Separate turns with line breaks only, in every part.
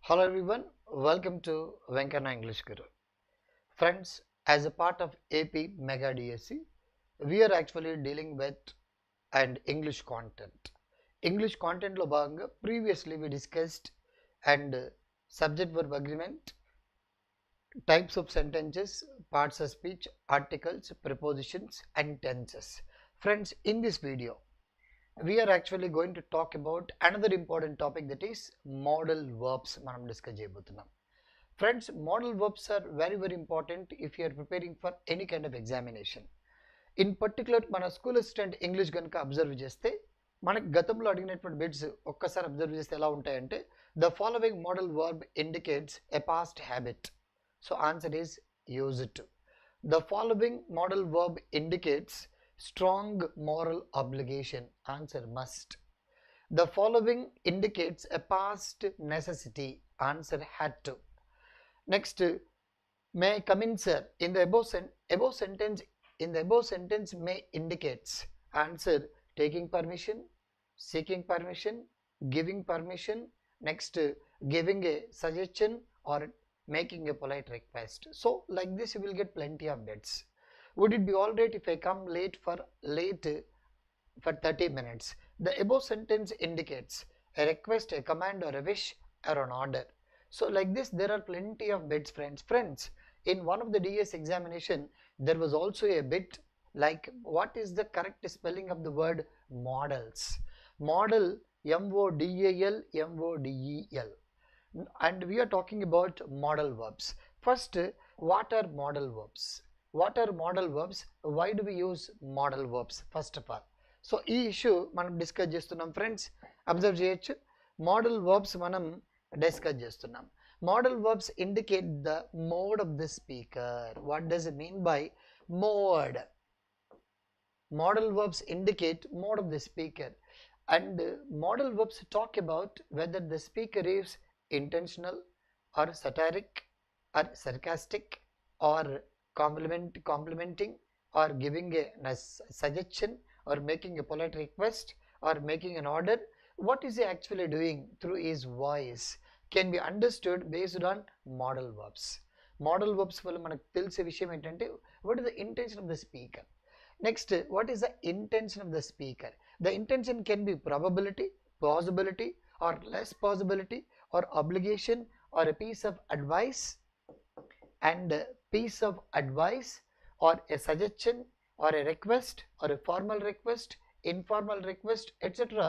Hello everyone, welcome to Venkanna Englishguru. Friends, as a part of AP Mega DSC, we are actually dealing with and English content. English content lo bhaganga previously we discussed and subject verb agreement, types of sentences, parts of speech, articles, prepositions and tenses. Friends, in this video, we are actually going to talk about another important topic, that is modal verbs. మనం discuss చేయబోతున్నాం. Friends, modal verbs are very important if you are preparing for any kind of examination. In particular, మన school assistant English కనుక observe చేస్తే మనకి గతంలో అడిగినటువంటి bits ఒక్కసారి observe చేస్తే ఎలా ఉంటాయంటే, the following model verb indicates a past habit. So answer is used to. The following model verb indicates strong moral obligation. Answer must. The following indicates a past necessity. Answer had to. Next, may I come in, sir? In the above sentence may indicates. Answer taking permission, seeking permission, giving permission. Next, giving a suggestion or making a polite request. So like this you will get plenty of bits. Would it be alright if I come late for 30 minutes? The above sentence indicates a request, a command or a wish or an order. So like this there are plenty of bits, friends. In one of the DS examination there was also a bit like what is the correct spelling of the word modals. Modal, M-O-D-A-L, M-O-D-E-L. And we are talking about modal verbs. First, what are modal verbs? What are modal verbs? Why do we use modal verbs first of all? So ఈ issue మనం discuss చేస్తున్నాం friends. Observe చేయొచ్చు, modal verbs మనం discuss చేస్తున్నాం. Modal verbs indicate the mode of the speaker. What does it mean by mod? Modal verbs indicate mode of the speaker, and modal verbs talk about whether the speaker is intentional or satiric or sarcastic or complimenting or giving a suggestion or making a polite request or making an order. What is he actually doing through his voice can be understood based on modal verbs. Modal verbs వల్ల మనకు తెలిసే విషయం ఏంటంటే, what is the intention of the speaker. Next, what is the intention of the speaker? The intention can be probability, possibility or less possibility or obligation or a piece of advice, and piece of advice or a suggestion or a request or a formal request, informal request, etc.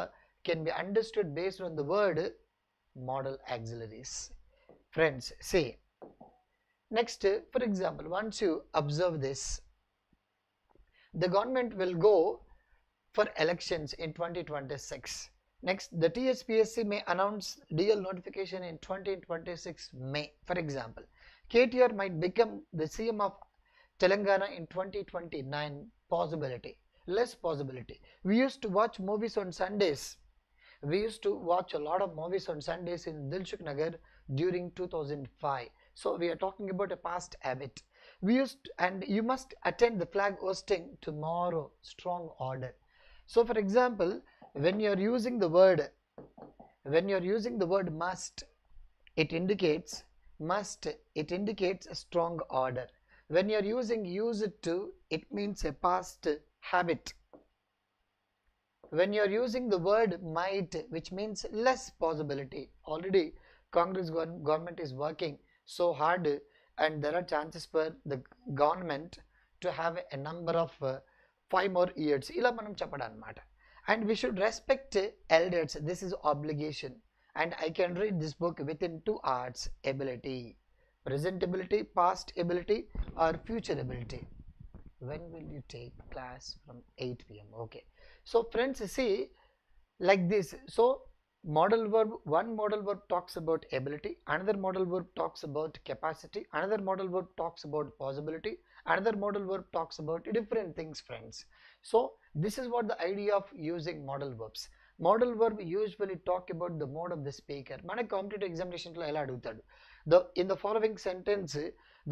can be understood based on the word modal auxiliaries. Friends, see. Next, for example, once you observe this, the government will go for elections in 2026. Next, the TSPSC may announce DL notification in 2026 May. For example, KTR might become the CM of Telangana in 2029. Possibility, less possibility. We used to watch movies on Sundays. We used to watch a lot of movies on Sundays in Dilshuk Nagar during 2005. So we are talking about a past habit. We used to, and you must attend the flag hosting tomorrow. Strong order. So for example, when you are using the word must, it indicates a strong order. When you are using used to, it means a past habit. When you are using the word might, which means less possibility, already Congress government is working so hard and there are chances for the government to have a number of 5 more years ఇలా మనం చెప్పడం అన్నమాట. And we should respect elders. This is obligation, and I can read this book within 2 hours. Ability, present ability, past ability or future ability. When will you take class? From 8 p.m. Okay, so friends, see like this. So modal verb, one modal verb talks about ability, another modal verb talks about capacity, another modal verb talks about possibility, another modal verb talks about different things, friends. So this is what the idea of using modal verbs. Modal verb usually talk about the mode of the speaker. మన competitive examination లో ఎలా అడుగుతాడు, in the following sentence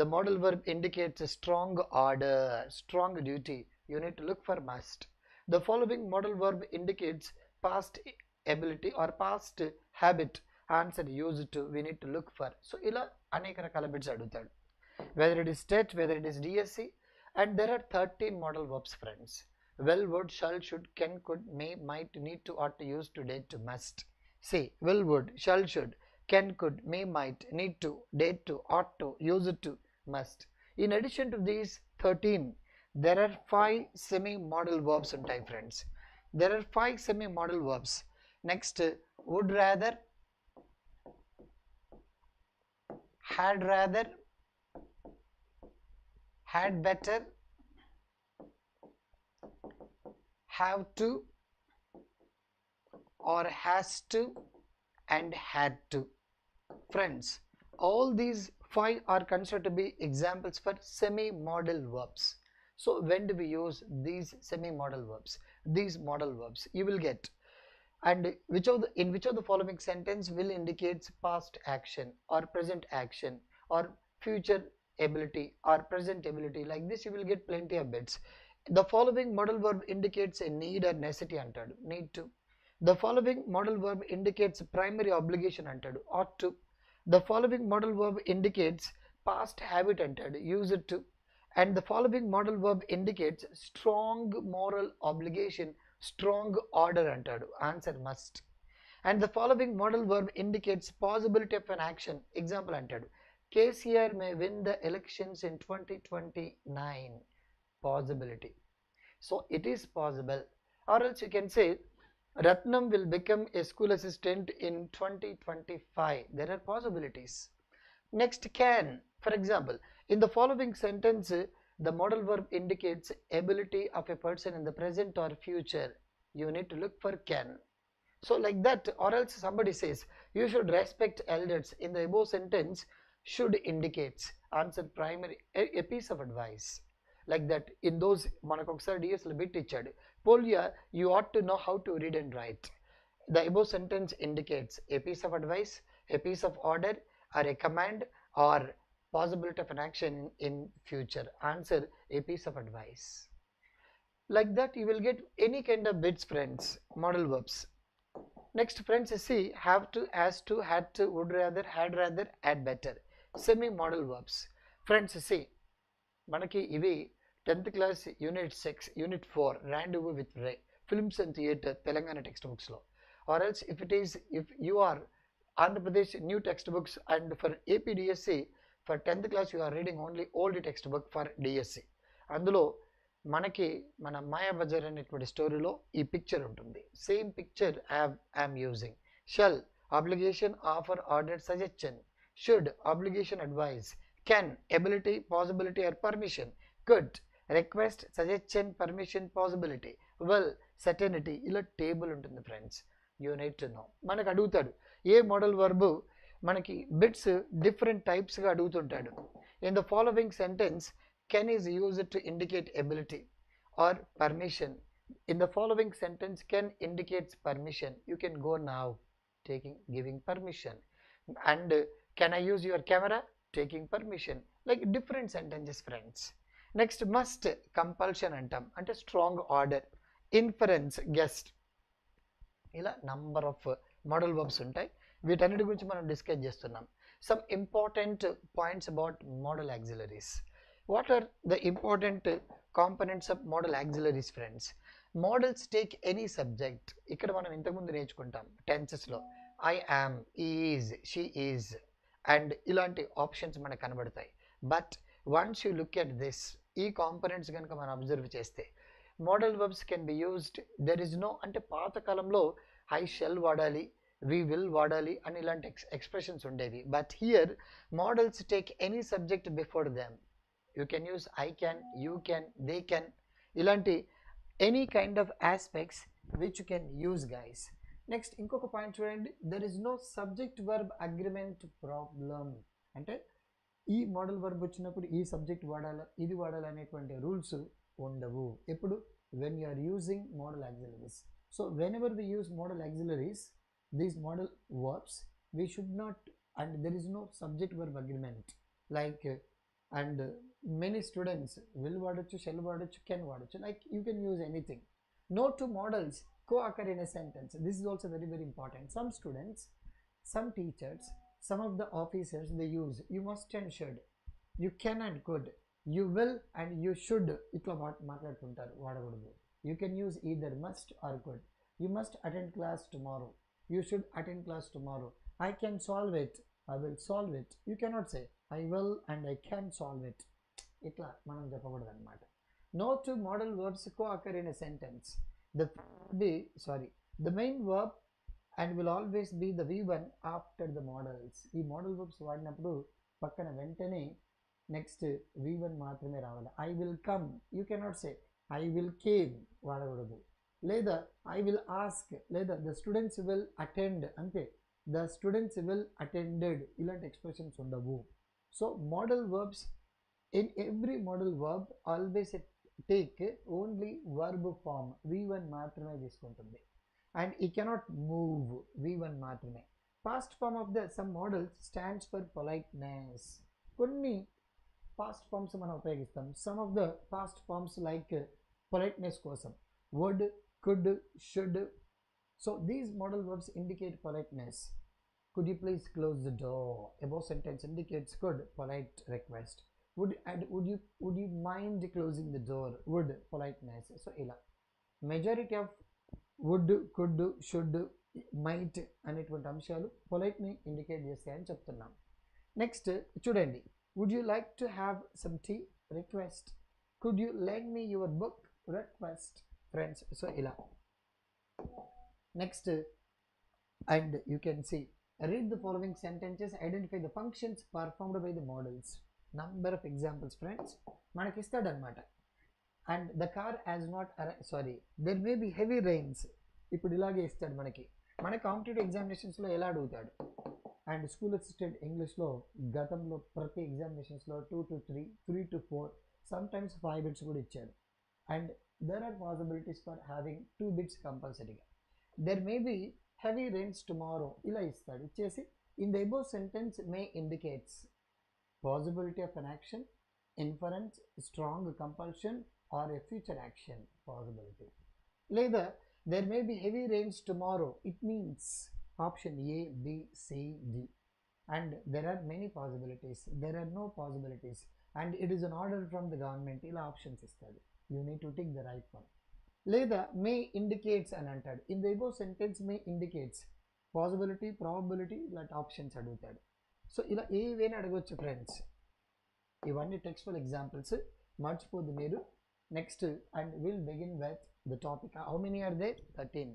the modal verb indicates a strong order, strong duty. You need to look for must. The following modal verb indicates past ability or past habit answer used to, we need to look for. So ila అనేక రకాల bits అడుగుతాడు, whether it is TET, whether it is DSC, and there are 13 modal verbs friends. Will, would, shall, should, can, could, may, might, need to, ought to, use to, date to, must. See, will, would, shall, should, can, could, may, might, need to, date to, ought to, use to, must. In addition to these 13, there are 5 semi-modal verbs ఉంటాయి friends. There are 5 semi-modal verbs. Next, would rather, had rather, had better, have to, or has to, and had to. Friends, all these 5 are considered to be examples for semi-modal verbs. So when do we use these semi-modal verbs, these modal verbs? You will get, and in which of the following sentence will indicates past action or present action or future ability or present ability. Like this you will get plenty of bits. The following modal verb indicates a need or necessity అంటాడు, need to. The following modal verb indicates primary obligation అంటాడు, ought to. The following modal verb indicates past habit అంటాడు, used to. And the following modal verb indicates strong moral obligation, strong order అంటాడు, answer must. And the following modal verb indicates possibility of an action, example అంటాడు, KCR may win the elections in 2029, possibility. So it is possible. Or else you can say Ratnam will become a school assistant in 2025, there are possibilities. Next, can. For example, in the following sentence the modal verb indicates ability of a person in the present or future, you need to look for can. So like that. Or else somebody says you should respect elders, in the above sentence should indicates, answer primary, a piece of advice. Like that. In those మనకు ఒకసారి డిఎస్లో bit ఇచ్చాడు, Polya, you ought to know how to read and write. The above sentence indicates a piece of advice, a piece of order, or a command, or possibility of an action in future, answer a piece of advice. Like that you will get any kind of bits friends, modal verbs. Next friends, see, have to, has to, had to, would rather, had rather, had better, semi modal verbs. Friends, see, మనకి ఇవి 10th class unit 6 unit 4 rendezvous with Ray films and theatre Telangana textbooks lo. Or else if you are Andhra Pradesh new textbooks, and for AP DSC for 10th class you are reading only old textbook for DSC, అందులో మనకి మన మాయాబజార్ అనేటువంటి స్టోరీలో ఈ picture ఉంటుంది, same picture I'm using. Shall obligation, offer, order, suggestion. Should obligation, advice. Can ability, possibility or permission. Could request, suggestion, permission, possibility. Will certainty. ఇలా table ఉంటుంది friends, you need to know. మనకు అడుగుతాడు ఏ modal verb మనకి bits different టైప్స్గా అడుగుతుంటాడు. In the following sentence can is used to indicate ability or permission. In the following sentence can indicates permission, you can go now, giving permission. And can I use your camera, taking permission. Like different sentences friends. Next, must compulsion antam ante strong order. Inference, guessed. ఇలా number of modal verbs ఉంటాయి, వీటన్నిటి గురించి మనం discuss చేస్తున్నాం. Some important points about model auxiliaries. What are the important components of modal auxiliaries friends? Modals take any subject. ఇక్కడ మనం ఇంతకుముందు నేర్చుకుంటాం టెన్సెస్ లో I am, is, she is and ఇలాంటి ఆప్షన్స్ మనకు కనబడతాయి. But once you look at this, ఈ components కనుక మనం అబ్జర్వ్ చేస్తే modal verbs can be used. There is no, అంటే పాతకాలంలో ఐ షెల్ వాడాలి, we will వాడాలి అని ఇలాంటి ఎక్స్ప్రెషన్స్ ఉండేవి. But here modals take any subject before them. You can use I can, you can, they can, ilanti any kind of aspects which you can use guys. Next, inkoka point chudandi, there is no subject verb agreement problem. Ante ee modal verb vachinappudu ee subject vadala idi vadala అనేటువంటి rules ఉండవు ఎప్పుడు, when you are using modal auxiliaries. So whenever we use modal auxiliaries, these modal verbs, we should not, and there is no subject verb agreement like and many students will వాడొచ్చు, shall వాడొచ్చు, can వాడొచ్చు, like you can use anything. No two modals co-occur in a sentence. This is also very important. Some students some teachers, some of the officers, they use you must and should, you can and could, you will and you should ఇట్లా మాట్లాడుతుంటారు, వాడకూడదు. You can use either must or could. You must attend class tomorrow. You should attend class tomorrow. I can solve it. I will solve it. You cannot say I will and I can solve it. ఇట్లా మనం చెప్పకూడదు అనమాట. No two modal verbs co-occur in a sentence. The main verb and will always be the V1 after the modals. ఈ modal verbs వాడినప్పుడు పక్కన వెంటనే next V1 మాత్రమే రావాలి. I will come, you cannot say I will came వాడకూడదు. లేదా I will ask, లేదా the students will attend, అంతే. The students will attended, ఇలాంటి ఎక్స్ప్రెషన్స్ ఉండవు. So modal verbs, in every modal verb always take only verb form, V1 మాత్రమే తీసుకుంటుంది. And it cannot move, V1 మాత్రమే. Past form of the some modals stands for politeness. కొన్ని past forms మనం ఉపయోగిస్తాం. Some of the past forms like politeness కోసం would, could, should. So these modal verbs indicate politeness. Could you please close the door? Above sentence indicates could, polite request. Would you mind closing the door? Would, politeness. So ఇలా majority of would, could, should, might అనేటువంటి అంశాలు పొలైట్ని indicate చేస్తాయని చెప్తున్నాం. Next చూడండి, would you like to have some tea? Request. Could you lend me your book? Request. Friends, so ఇలా. Next, and you can see, read the following sentences, identify the functions performed by the modals. Number of examples, friends, మనకి ఇస్తాడు అనమాట. And the car has not there may be heavy rains. ఇప్పుడు ఇలాగే ఇస్తాడు మనకి. మన competitive ఎగ్జామినేషన్స్లో ఎలా అడుగుతాడు. అండ్ స్కూల్ అసిస్టెంట్ ఇంగ్లీష్లో గతంలో ప్రతి ఎగ్జామినేషన్స్లో 2 to 3, 3 to 4, సమ్టైమ్స్ 5 బిట్స్ కూడా ఇచ్చాడు. And there are possibilities for having 2 bits కంపల్సరీగా. There may be heavy rains tomorrow ఇలా ఇస్తాడు. ఇచ్చేసి in the above sentence may indicates possibility of an action, inference, strong compulsion or a future action possibility. Later, there may be heavy rains tomorrow. It means option A, B, C, D. And there are many possibilities. There are no possibilities. And it is an order from the government. Ila options istadu. You need to take the right one. Later, may indicates an antad. In the above sentence, may indicates possibility, probability, like options adutadu. So, ila ee vena adagotchu friends. Ivanni textual examples. Marchipodhu meeru. Next, and we'll begin with the topic. How many are there? 13.